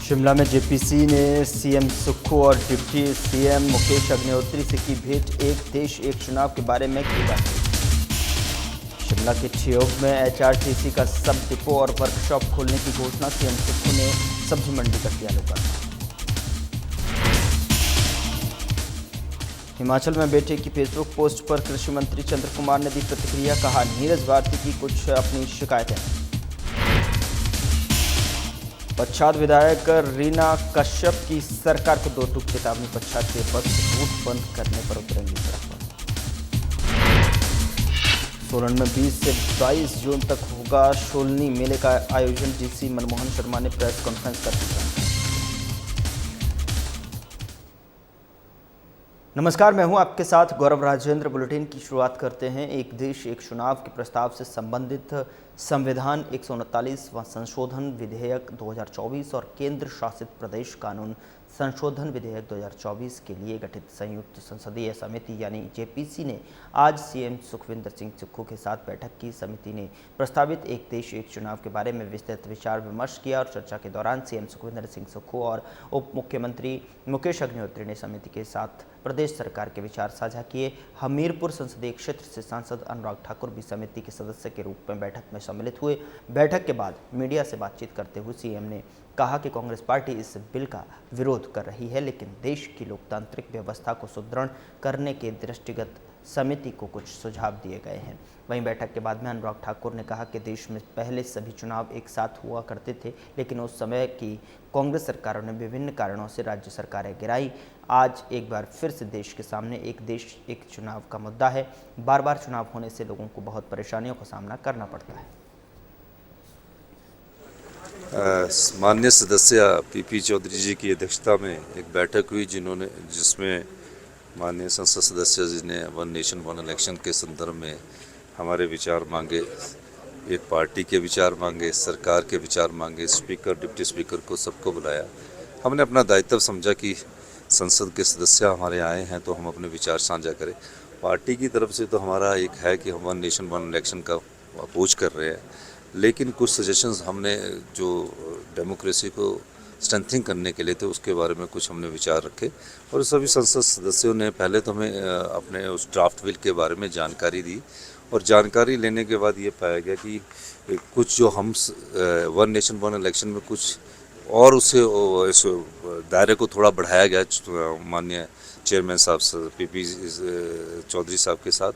शिमला में जेपीसी ने सीएम सुक्खू और डिप्टी सीएम मुकेश अग्निहोत्री से की भेंट। एक देश एक चुनाव के बारे में की बातचीत। शिमला के ठियोग में एचआरटीसी का सब डिपो और वर्कशॉप खोलने की घोषणा। सीएम सुक्खू ने सब्जी मंडी का किया लोकार्पण। हिमाचल में बेटे की फेसबुक पोस्ट पर कृषि मंत्री चंद्र कुमार ने दी प्रतिक्रिया। कहा, नीरज भारती की कुछ अपनी शिकायतें। पच्छाद विधायक रीना कश्यप की सरकार को दो टूक चेतावनी। पच्छाद के बस रूट बंद करने पर उतरेंगी सड़क पर। सोलन में 20 से 22 जून तक होगा शोलनी मेले का आयोजन। डीसी मनमोहन शर्मा ने प्रेस कॉन्फ्रेंस कर दी। नमस्कार, मैं हूं आपके साथ गौरव राजेंद्र। बुलेटिन की शुरुआत करते हैं। एक देश एक चुनाव के प्रस्ताव से संबंधित संविधान 139 व संशोधन विधेयक 2024 और केंद्र शासित प्रदेश कानून संशोधन विधेयक 2024 के लिए गठित संयुक्त संसदीय समिति यानी जेपीसी ने आज सीएम सुखविंदर सिंह सुक्खू के साथ बैठक की। समिति ने प्रस्तावित एक देश एक चुनाव के बारे में विस्तृत विचार विमर्श किया और चर्चा के दौरान सीएम सुखविंदर सिंह सुक्खू और उप मुख्यमंत्री मुकेश अग्निहोत्री ने समिति के साथ प्रदेश सरकार के विचार साझा किए। हमीरपुर संसदीय क्षेत्र से सांसद अनुराग ठाकुर भी समिति के सदस्य के रूप में बैठक में सम्मिलित हुए। बैठक के बाद मीडिया से बातचीत करते हुए सीएम ने कहा कि कांग्रेस पार्टी इस बिल का विरोध कर रही है, लेकिन देश की लोकतांत्रिक व्यवस्था को सुदृढ़ करने के दृष्टिगत समिति को कुछ सुझाव दिए गए हैं। वहीं बैठक के बाद में अनुराग ठाकुर ने कहा कि देश में पहले सभी चुनाव एक साथ हुआ करते थे, लेकिन उस समय की कांग्रेस सरकारों ने विभिन्न कारणों से राज्य सरकारें गिराई। आज एक बार फिर से देश के सामने एक देश एक चुनाव का मुद्दा है। बार बार चुनाव होने से लोगों को बहुत परेशानियों का सामना करना पड़ता है। माननीय सदस्य पीपी चौधरी जी की अध्यक्षता में एक बैठक हुई जिसमें माननीय संसद सदस्य जी ने वन नेशन वन इलेक्शन के संदर्भ में हमारे विचार मांगे, एक पार्टी के विचार मांगे, सरकार के विचार मांगे, स्पीकर डिप्टी स्पीकर को सबको बुलाया। हमने अपना दायित्व समझा कि संसद के सदस्य हमारे आए हैं तो हम अपने विचार साझा करें। पार्टी की तरफ से तो हमारा एक है कि हम वन नेशन वन इलेक्शन का अपोज कर रहे हैं, लेकिन कुछ सजेशंस हमने जो डेमोक्रेसी को स्ट्रेंथिंग करने के लिए थे उसके बारे में कुछ हमने विचार रखे और सभी संसद सदस्यों ने पहले तो हमें अपने उस ड्राफ्ट बिल के बारे में जानकारी दी और जानकारी लेने के बाद ये पाया गया कि कुछ जो हम वन नेशन वन इलेक्शन में कुछ और उसे इस दायरे को थोड़ा बढ़ाया गया माननीय चेयरमैन साहब पीपी चौधरी साहब के साथ।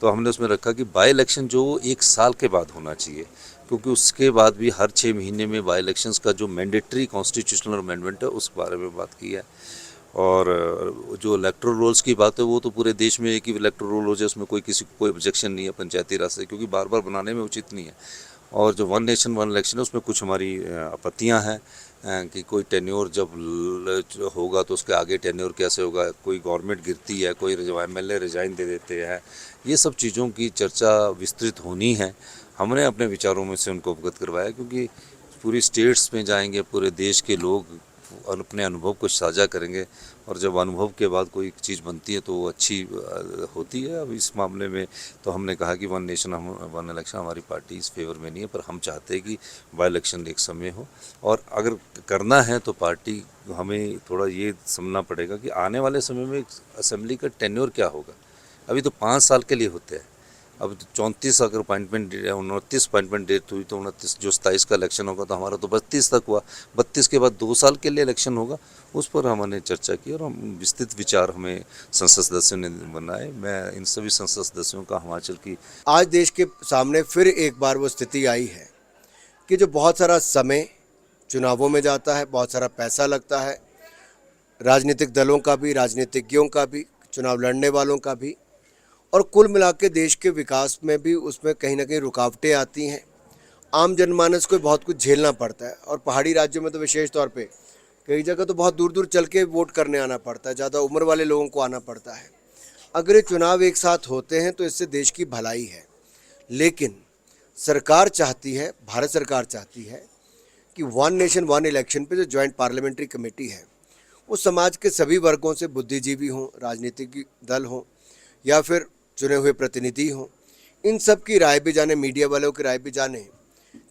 तो हमने उसमें रखा कि बाई इलेक्शन जो 1 साल के बाद होना चाहिए, क्योंकि उसके बाद भी हर 6 महीने में बाई इलेक्शंस का जो मैंडेटरी कॉन्स्टिट्यूशनल अमेंडमेंट है उस बारे में बात की है। और जो इलेक्टोरल रोल्स की बात है वो तो पूरे देश में एक ही इलेक्टोरल रोल हो जाए, उसमें किसी को कोई ऑब्जेक्शन नहीं है पंचायती राज से, क्योंकि बार बार बनाने में उचित नहीं है। और जो वन नेशन वन इलेक्शन है उसमें कुछ हमारी आपत्तियां हैं कि कोई टेन्योर जब होगा तो उसके आगे टेन्योर कैसे होगा, कोई गवर्नमेंट गिरती है, कोई एमएलए रिजाइन दे देते हैं, ये सब चीज़ों की चर्चा विस्तृत होनी है। हमने अपने विचारों में से उनको अवगत करवाया, क्योंकि पूरी स्टेट्स में जाएंगे, पूरे देश के लोग अपने अनुभव को साझा करेंगे और जब अनुभव के बाद कोई चीज़ बनती है तो वो अच्छी होती है। अब इस मामले में तो हमने कहा कि वन नेशन वन इलेक्शन हमारी पार्टी इस फेवर में नहीं है, पर हम चाहते हैं कि बाई इलेक्शन एक समय हो और अगर करना है तो पार्टी हमें थोड़ा ये समझना पड़ेगा कि आने वाले समय में असेंबली का टेन्योर क्या होगा। अभी तो 5 साल के लिए होते हैं, अब 34 अगर अपॉइंटमेंट 29 अपॉइंटमेंट डेट हुई तो 29 जो 27 का इलेक्शन होगा तो हमारा तो 32 तक हुआ। 32 के बाद 2 साल के लिए इलेक्शन होगा, उस पर हमने चर्चा की और हम विस्तृत विचार हमें संसद सदस्यों ने बनाए। मैं इन सभी संसद सदस्यों का हिमाचल की आज देश के सामने फिर एक बार वो स्थिति आई है कि जो बहुत सारा समय चुनावों में जाता है, बहुत सारा पैसा लगता है, राजनीतिक दलों का भी, राजनीतिज्ञों का भी, चुनाव लड़ने वालों का भी, और कुल मिला के देश के विकास में भी उसमें कहीं ना कहीं रुकावटें आती हैं। आम जनमानस को बहुत कुछ झेलना पड़ता है और पहाड़ी राज्यों में तो विशेष तौर पे कई जगह तो बहुत दूर दूर चल के वोट करने आना पड़ता है, ज़्यादा उम्र वाले लोगों को आना पड़ता है। अगर ये चुनाव एक साथ होते हैं तो इससे देश की भलाई है, लेकिन सरकार चाहती है, भारत सरकार चाहती है कि वन नेशन वन इलेक्शन पे जो ज्वाइंट पार्लियामेंट्री कमेटी है वो समाज के सभी वर्गों से, बुद्धिजीवी हों, राजनीतिक दल हों या फिर चुने हुए प्रतिनिधि हों, इन सब की राय भी जाने, मीडिया वालों की राय भी जाने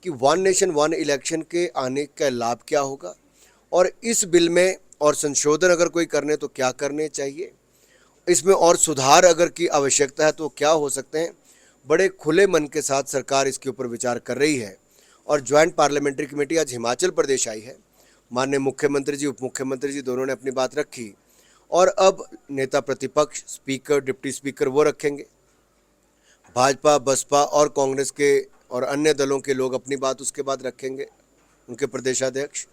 कि वन नेशन वन इलेक्शन के आने का लाभ क्या होगा और इस बिल में और संशोधन अगर कोई करने तो क्या करने चाहिए, इसमें और सुधार अगर की आवश्यकता है तो क्या हो सकते हैं, बड़े खुले मन के साथ सरकार इसके ऊपर विचार कर रही है। और ज्वाइंट पार्लियामेंट्री कमेटी आज हिमाचल प्रदेश आई है, माननीय मुख्यमंत्री जी उप मुख्यमंत्री जी दोनों ने अपनी बात रखी और अब नेता प्रतिपक्ष स्पीकर डिप्टी स्पीकर वो रखेंगे, भाजपा बसपा और कांग्रेस के और अन्य दलों के लोग अपनी बात उसके बाद रखेंगे, उनके प्रदेशाध्यक्ष,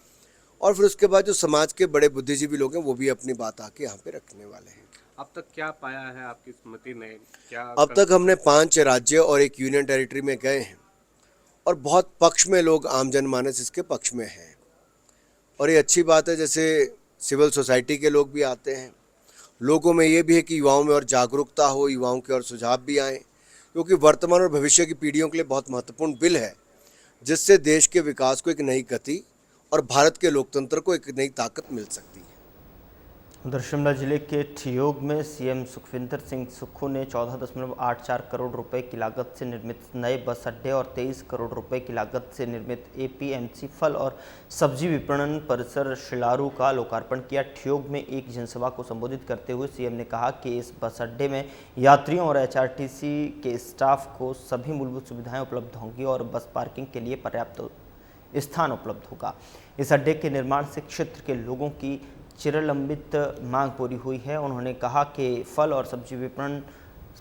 और फिर उसके बाद जो समाज के बड़े बुद्धिजीवी लोग हैं वो भी अपनी बात आके यहाँ पे रखने वाले हैं। अब तक क्या पाया है आपकी समिति ने, क्या अब तक हमने 5 राज्य और 1 यूनियन टेरिटरी में गए हैं और बहुत पक्ष में लोग, आम जनमानस इसके पक्ष में हैं और ये अच्छी बात है। जैसे सिविल सोसाइटी के लोग भी आते हैं, लोगों में ये भी है कि युवाओं में और जागरूकता हो, युवाओं के और सुझाव भी आएँ, क्योंकि वर्तमान और भविष्य की पीढ़ियों के लिए बहुत महत्वपूर्ण बिल है, जिससे देश के विकास को एक नई गति और भारत के लोकतंत्र को एक नई ताकत मिल सकती है। उधर शिमला जिले के ठियोग में सीएम सुखविंदर सिंह सुक्खू ने 14.84 करोड़ रुपए की लागत से निर्मित नए बस अड्डे और 23 करोड़ रुपए की लागत से निर्मित एपीएमसी फल और सब्जी विपणन परिसर शिलारू का लोकार्पण किया। ठियोग में एक जनसभा को संबोधित करते हुए सीएम ने कहा कि इस बस अड्डे में यात्रियों और एचआरटीसी के स्टाफ को सभी मूलभूत सुविधाएं उपलब्ध होंगी और बस पार्किंग के लिए पर्याप्त स्थान उपलब्ध होगा। इस अड्डे के निर्माण से क्षेत्र के लोगों की चिरलंबित मांग पूरी हुई है। उन्होंने कहा कि फल और सब्जी विपणन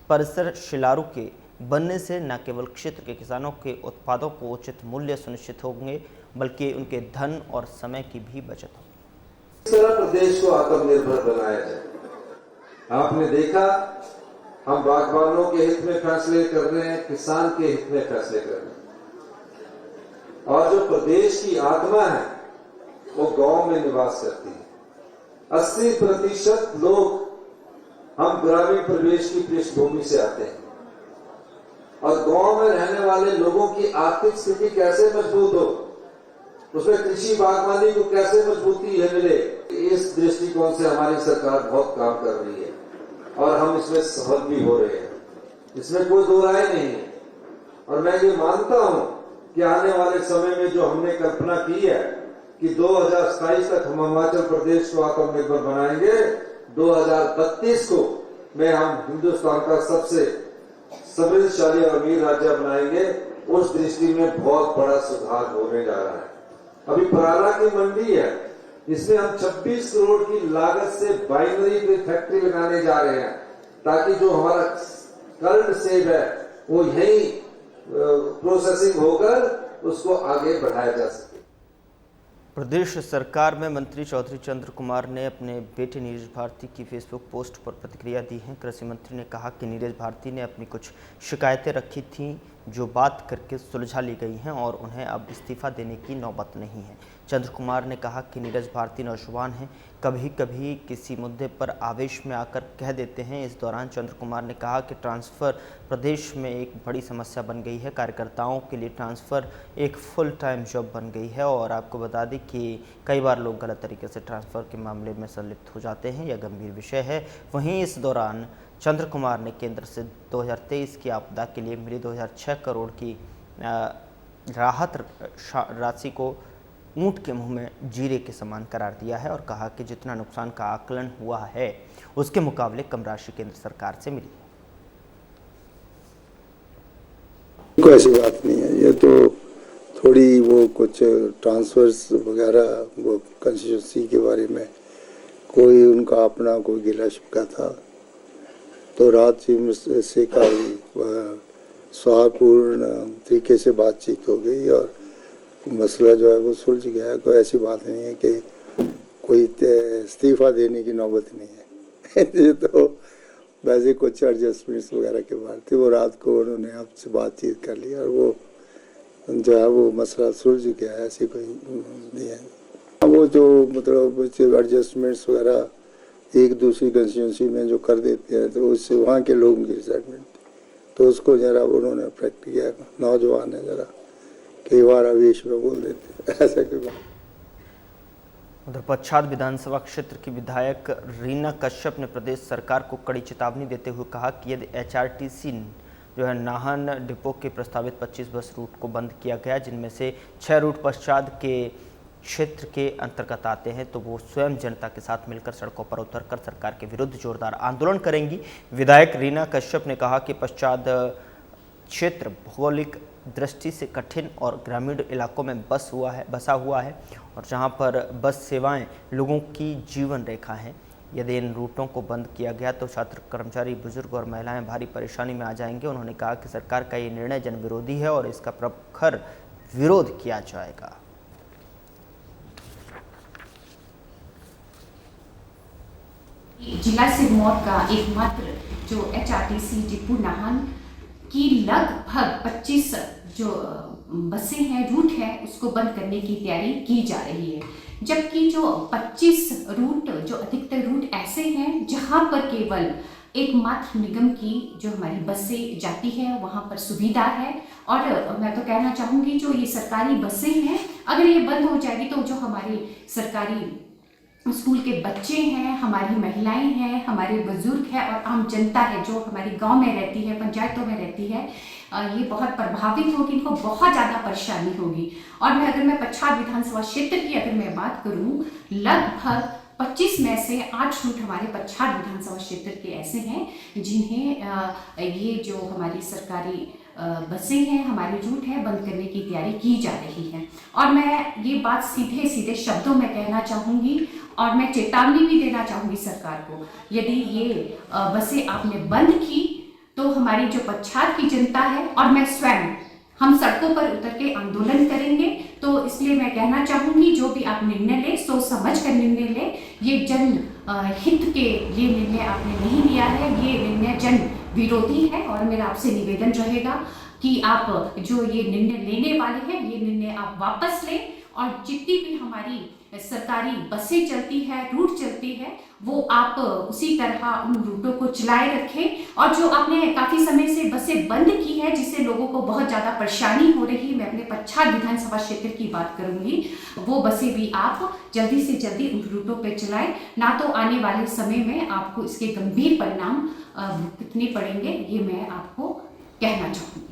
परिसर शिलारू के बनने से न केवल क्षेत्र के किसानों के उत्पादों को उचित मूल्य सुनिश्चित होंगे, बल्कि उनके धन और समय की भी बचत होगी। इस तरह प्रदेश को आत्मनिर्भर बनाया जाए। आपने देखा, हम बागबानों के हित में फैसले कर रहे हैं, किसान के हित में फैसले कर रहे हैं, और जो प्रदेश की आत्मा है वो गांव में निवास करती है। 80% लोग हम ग्रामीण परिवेश की पृष्ठभूमि से आते हैं और गांव में रहने वाले लोगों की आर्थिक स्थिति कैसे मजबूत हो, उसमें कृषि बागवानी को कैसे मजबूती मिले, इस दृष्टिकोण से हमारी सरकार बहुत काम कर रही है और हम इसमें सफल भी हो रहे हैं, इसमें कोई दो राय नहीं है। और मैं ये मानता हूं कि आने वाले समय में जो हमने कल्पना की है कि 2027 तक हम हिमाचल प्रदेश को आत्मनिर्भर बनाएंगे, 2032 को में हम हिंदुस्तान का सबसे समृद्धशाली और अमीर राज्य बनाएंगे, उस दृष्टि में बहुत बड़ा सुधार होने जा रहा है। अभी पराला की मंडी है, इसमें हम 26 करोड़ की लागत से बाइनरी की फैक्ट्री लगाने जा रहे हैं, ताकि जो हमारा कर्ड सेब है वो यही प्रोसेसिंग होकर उसको आगे बढ़ाया जा सके। प्रदेश सरकार में मंत्री चौधरी चंद्र कुमार ने अपने बेटे नीरज भारती की फेसबुक पोस्ट पर प्रतिक्रिया दी है। कृषि मंत्री ने कहा कि नीरज भारती ने अपनी कुछ शिकायतें रखी थीं जो बात करके सुलझा ली गई हैं और उन्हें अब इस्तीफा देने की नौबत नहीं है। चंद्र कुमार ने कहा कि नीरज भारती नौजवान हैं, कभी कभी किसी मुद्दे पर आवेश में आकर कह देते हैं। इस दौरान चंद्र कुमार ने कहा कि ट्रांसफ़र प्रदेश में एक बड़ी समस्या बन गई है। कार्यकर्ताओं के लिए ट्रांसफ़र एक फुल टाइम जॉब बन गई है और आपको बता दें कि कई बार लोग गलत तरीके से ट्रांसफ़र के मामले में संलिप्त हो जाते हैं। यह गंभीर विषय है। वहीं इस दौरान चंद्र कुमार ने केंद्र से 2023 की आपदा के लिए मिली 2006 करोड़ की राहत राशि को ऊंट के मुंह में जीरे के समान करार दिया है और कहा कि जितना नुकसान का आकलन हुआ है उसके मुकाबले कम राशि केंद्र सरकार से मिली है। कोई ऐसी बात नहीं है, ये तो थोड़ी वो कुछ ट्रांसफर्स वगैरह वो कंस्टिट्यूंसी के बारे में कोई उनका अपना कोई गिला शिकवा था, तो रात ही से काफी सौहार्दपूर्ण तरीके से बातचीत हो गई और मसला जो है वो सुलझ गया है। कोई ऐसी बात नहीं है कि कोई इस्तीफा देने की नौबत नहीं है। ये तो वैसे कुछ एडजस्टमेंट्स वगैरह के बाद थी, वो रात को उन्होंने आपसे बातचीत कर ली और वो जो है वो मसला सुलझ गया है, ऐसी कोई नहीं है। वो जो मतलब एडजस्टमेंट्स वगैरह एक दूसरी कंस्टिट्यूंसी में जो कर देते हैं तो उससे वहाँ के लोगों की रिसेटमेंट, तो उसको जरा उन्होंने अफेक्ट किया। नौजवान है, जरा कई बार आवेश में बोल देते हैं, ऐसा कोई बात। उधर पच्छाद विधानसभा क्षेत्र की विधायक रीना कश्यप ने प्रदेश सरकार को कड़ी चेतावनी देते हुए कहा कि यदि एचआरटीसी जो है नाहन डिपो के प्रस्तावित 25 बस रूट को बंद किया गया, जिनमें से 6 रूट पच्छाद के क्षेत्र के अंतर्गत आते हैं तो वो स्वयं जनता के साथ मिलकर सड़कों पर उतरकर सरकार के विरुद्ध जोरदार आंदोलन करेंगी। विधायक रीना कश्यप ने कहा कि पश्चात क्षेत्र भौगोलिक दृष्टि से कठिन और ग्रामीण इलाकों में बसा हुआ है और जहां पर बस सेवाएं लोगों की जीवन रेखा हैं। यदि इन रूटों को बंद किया गया तो छात्र, कर्मचारी, बुजुर्ग और महिलाएं भारी परेशानी में आ जाएंगे। उन्होंने कहा कि सरकार का ये निर्णय जन विरोधी है और इसका प्रखर विरोध किया जाएगा। जिला सिरमौर का एकमात्र जो HRTC डिपो नाहन की लगभग 25 जो बसें हैं, रूट है, उसको बंद करने की तैयारी की जा रही है। जबकि जो 25 रूट, जो अधिकतर रूट ऐसे हैं जहां पर केवल एकमात्र निगम की जो हमारी बसें जाती है, वहां पर सुविधा है। और मैं तो कहना चाहूँगी जो ये सरकारी बसें हैं, अगर ये बंद हो जाएगी तो जो हमारी सरकारी स्कूल के बच्चे हैं, हमारी महिलाएं हैं, हमारे बुजुर्ग हैं और आम जनता है जो हमारी गांव में रहती है, पंचायतों में रहती है, ये बहुत प्रभावित होगी, इनको बहुत ज़्यादा परेशानी होगी। और अगर मैं पच्छाद विधानसभा क्षेत्र की अगर मैं बात करूं, लगभग 25 में से 8 रूट हमारे पच्छाद विधानसभा क्षेत्र के ऐसे हैं जिन्हें ये जो हमारी सरकारी बसें हैं, हमारे रूट है, बंद करने की तैयारी की जा रही है। और मैं ये बात सीधे सीधे शब्दों में कहना चाहूँगी और मैं चेतावनी भी देना चाहूँगी सरकार को, यदि ये बसें आपने बंद की तो हमारी जो पच्छाद की जनता है और मैं स्वयं, हम सड़कों पर उतर के आंदोलन करेंगे। तो इसलिए मैं कहना चाहूँगी जो भी आप निर्णय ले, सोच समझ कर निर्णय ले। ये जन हित के लिए निर्णय आपने नहीं लिया है, ये निर्णय जन विरोधी है। और मेरा आपसे निवेदन रहेगा कि आप जो ये निर्णय लेने वाले हैं, ये निर्णय आप वापस लें और जितनी भी हमारी सरकारी बसें चलती है, रूट चलती है, वो आप उसी तरह उन रूटों को चलाए रखें। और जो आपने काफ़ी समय से बसें बंद की है जिससे लोगों को बहुत ज़्यादा परेशानी हो रही है, मैं अपने पच्छाद विधानसभा क्षेत्र की बात करूंगी, वो बसें भी आप जल्दी से जल्दी उन रूटों पर चलाएं, ना तो आने वाले समय में आपको इसके गंभीर परिणाम भुगतने पड़ेंगे, ये मैं आपको कहना चाहूँगी।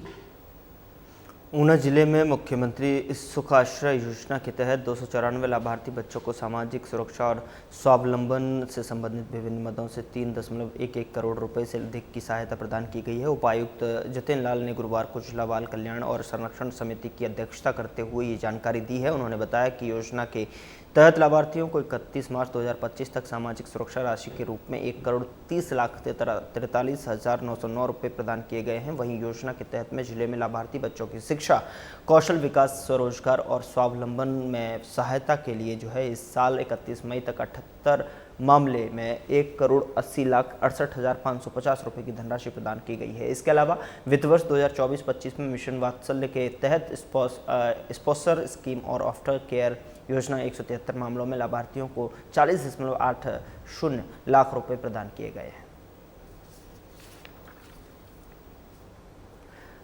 ऊना जिले में मुख्यमंत्री सुख आश्रय योजना के तहत 294 लाभार्थी बच्चों को सामाजिक सुरक्षा और स्वावलंबन से संबंधित विभिन्न मदों से 3.11 करोड़ रुपए से अधिक की सहायता प्रदान की गई है। उपायुक्त जतिन लाल ने गुरुवार को जिला बाल कल्याण और संरक्षण समिति की अध्यक्षता करते हुए ये जानकारी दी है। उन्होंने बताया कि योजना के तहत लाभार्थियों को 31 मार्च 2025 तक सामाजिक सुरक्षा राशि के रूप में 1,30,43,909 रुपये प्रदान किए गए हैं। वहीं योजना के तहत में जिले में लाभार्थी बच्चों की शिक्षा, कौशल विकास, स्वरोजगार और स्वावलंबन में सहायता के लिए जो है इस साल 31 मई तक 78 मामले में 1,80,68,550 रुपये की धनराशि प्रदान की गई है। इसके अलावा वित्त वर्ष 2024-25 में मिशन वात्सल्य के तहत स्पॉन्सर स्कीम और आफ्टर केयर योजना 173 मामलों में लाभार्थियों को 40.80 लाख रुपए प्रदान किए गए हैं।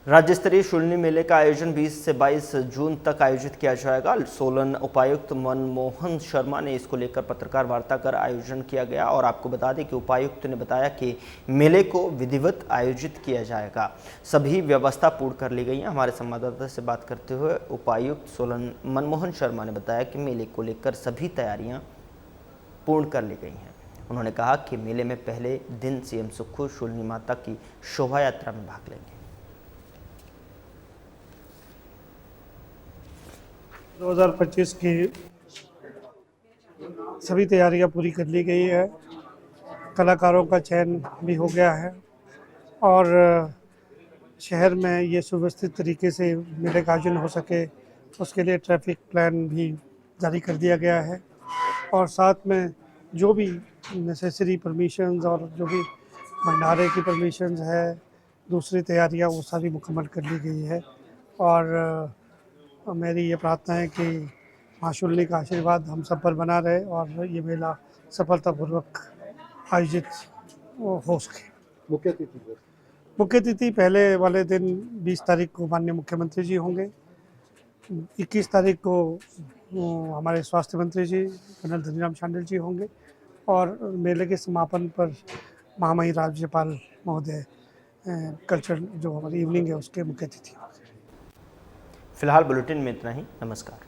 राज्य स्तरीय शुलनी मेले का आयोजन 20 से 22 जून तक आयोजित किया जाएगा। सोलन उपायुक्त मनमोहन शर्मा ने इसको लेकर पत्रकार वार्ता कर आयोजन किया गया और आपको बता दें कि उपायुक्त ने बताया कि मेले को विधिवत आयोजित किया जाएगा, सभी व्यवस्था पूर्ण कर ली गई है। हमारे संवाददाता से बात करते हुए उपायुक्त सोलन मनमोहन शर्मा ने बताया कि मेले को लेकर सभी तैयारियां पूर्ण कर ली गई हैं। उन्होंने कहा कि मेले में पहले दिन सीएम सुक्खू शुलनी माता की शोभा यात्रा में भाग लेंगे। 2025 की सभी तैयारियां पूरी कर ली गई है, कलाकारों का चयन भी हो गया है और शहर में ये सुव्यवस्थित तरीके से मेले का आयोजन हो सके उसके लिए ट्रैफिक प्लान भी जारी कर दिया गया है और साथ में जो भी नेसेसरी परमिशंस और जो भी भंडारे की परमिशंस है, दूसरी तैयारियां वो सारी मुकम्मल कर ली गई है। और मेरी ये प्रार्थना है कि माँ शुलनी का आशीर्वाद हम सब पर बना रहे और ये मेला सफलतापूर्वक आयोजित हो सके। मुख्य तिथि पहले वाले दिन 20 तारीख को माननीय मुख्यमंत्री जी होंगे, 21 तारीख को हमारे स्वास्थ्य मंत्री जी कर्नल धनीराम शांडिल जी होंगे और मेले के समापन पर महामहिम राज्यपाल महोदय कल्चर जो हमारी इवनिंग है उसके मुख्य अतिथि होंगे। फिलहाल बुलेटिन में इतना ही। नमस्कार।